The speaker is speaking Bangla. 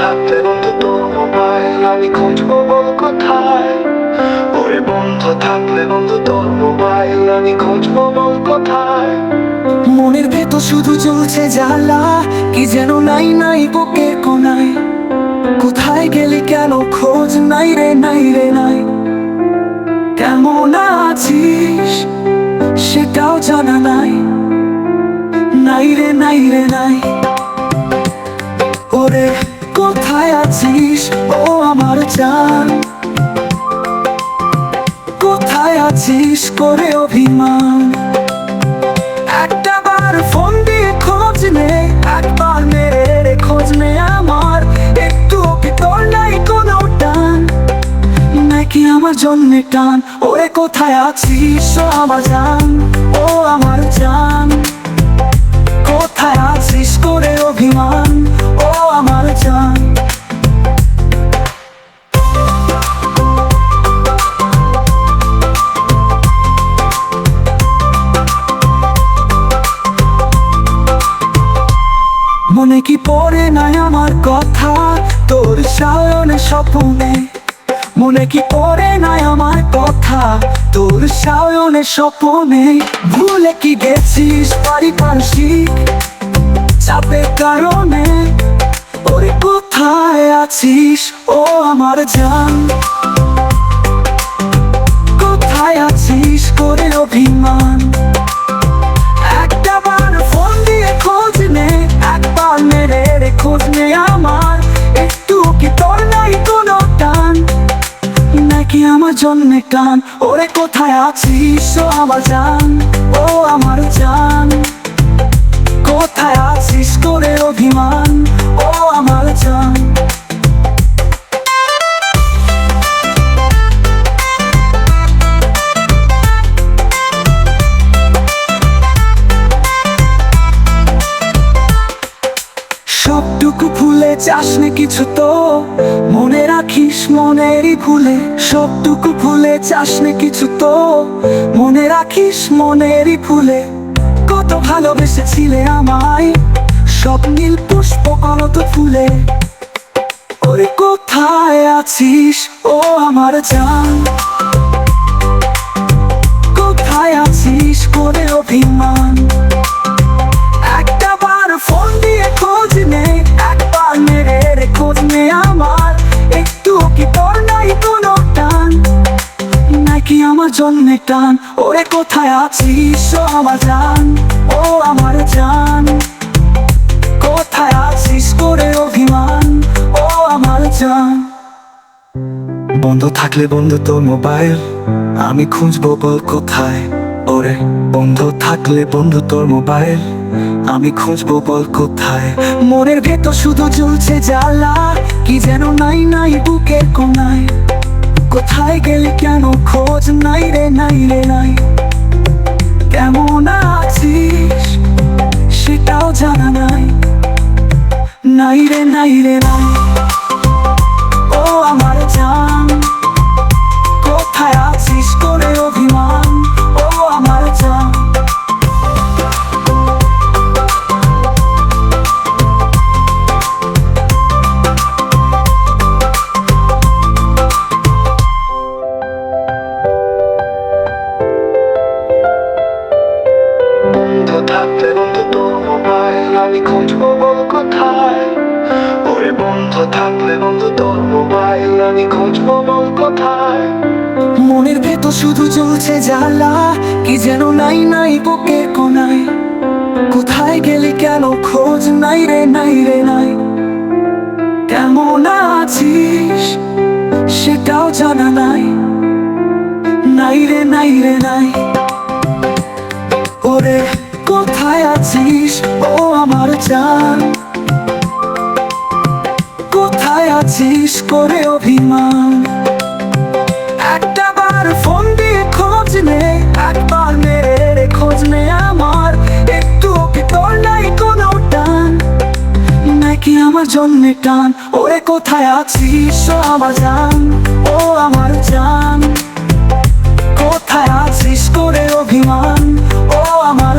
থাকলে বন্ধু তোর মোবাইল আমি খুঁজবো বল কোথায়। ওরে বন্ধু থাকলে বন্ধু তোর মোবাইল আমি খুঁজবো বল কোথায়। মনের ভেতর শুধু চলছে জ্বালা, কি যেন নাই নাই বুকের কোনায়। কোথায় গেলি কেন খোঁজ নাই রে নাই রে নাই। কেমন আছিস সেটাও জানা নাই, নাই রে নাই রে নাই। ওরে কোথায় আছিস ও আমার জান, কোথায় আছিস করে অভিমান। একটা বার ফোন দিয়ে খোঁজ নে, একবার মেরে রে খোঁজ নে আমার। একটু কি তোর নাই কোনো টান, নাকি আমার জন্যে টান। ওরে কোথায় আছিস ও আমার জান, ও আমার জান। কোথায় আছিস করে অভিমান, ও আমার জান। মনে কি পড়ে নাই আমার কথা তোর সায়নে স্বপ্নে। মনে কি পড়ে নাই আমার কথা তোর সায়নে স্বপ্নে। ভুলে কি গেছিস পারিপার্শ্বিক চাপের কারণে। ওরে কোথায় আছিস ও আমার জান, কোথায় আছিস করে অভিমান। একটা বার ফোন দিয়ে খোঁজ নে, একবার মেরে রে খোঁজ নে আমার। একটু কি তোর নাই কোনো টান, নাকি আমার জন্যে টান। ওরে কোথায় আছিস ও আমার জান, ও আমার জান। কোথায় আছিস করে অভিমান, ও আমার জান। সবটুকু ভুলে যাসনি কিছু তো মনে রাখিস মনেরই ভুলে। সবটুকু ভুলে যাসনি কিছু তো মনে রাখিস মনেরই ভুলে। কত ভালোবেসেছিলে আমায় সব নীল পুষ্প কত ফুলে। ওরে কোথায় আছিস ও আমার জান, কোথায় আছিস করে অভিমান। একটা বার ফোন দিয়ে খোঁজ নে, একবার মেরে রে খোঁজ নে আমার। একটু কি তোর নাই কোনো টান, নাকি আমার জন্যে টান। ওরে কোথায় আছিস ও আমার জান, ও আমার জান। কোথায় আছিস করে অভিমান, ও আমার জান। বন্ধু থাকলে বন্ধু তোর মোবাইল আমি খুঁজবো বল কোথায়। ওরে বন্ধু থাকলে বন্ধু তোর মোবাইল আমি খুঁজবো বল কোথায়। মনের ভেতর শুধু জ্বলছে জ্বালা, কি যেন নাই নাই বুকের কোনায়। কোথায় গেলি কেন খোঁজ নাই রে নাই রে নাই। কেমন আছিস সেটাও জানা নাই, নাই রে নাই রে নাই। ও আমার জান, কোথায় আছিস করে অভিমান, ও আমার জান। বন্ধু থাকলে বন্ধু তোর মোবাইল আমি খুঁজবো বল কোথায়। ওরে বন্ধু থাকলে বন্ধু তোর মোবাইল আমি খুঁজবো বল কোথায়। মনের ভেতর শুধু চলছে জ্বালা, কি যেন নাই নাই বুকের কোনায়। কোথায় গেলি কেন খোঁজ নাই রে নাই রে নাই। কেমন আছিস সেটাও জানা নাই, নাই রে নাই রে নাই। ওরে কোথায় আছিস ও আমার জান, কোথায় আছিস করে অভিমান। একটা বার ফোন দিয়ে খোঁজ নে, একবার মেরে রে খোঁজ নে আমার। একটু কি তোর নাই কোনো টান, নাকি আমার জন্যে টান। ওরে কোথায় আছিস ও আমার জান, ও আমার জান। কোথায় আছিস করে অভিমান, ও আমার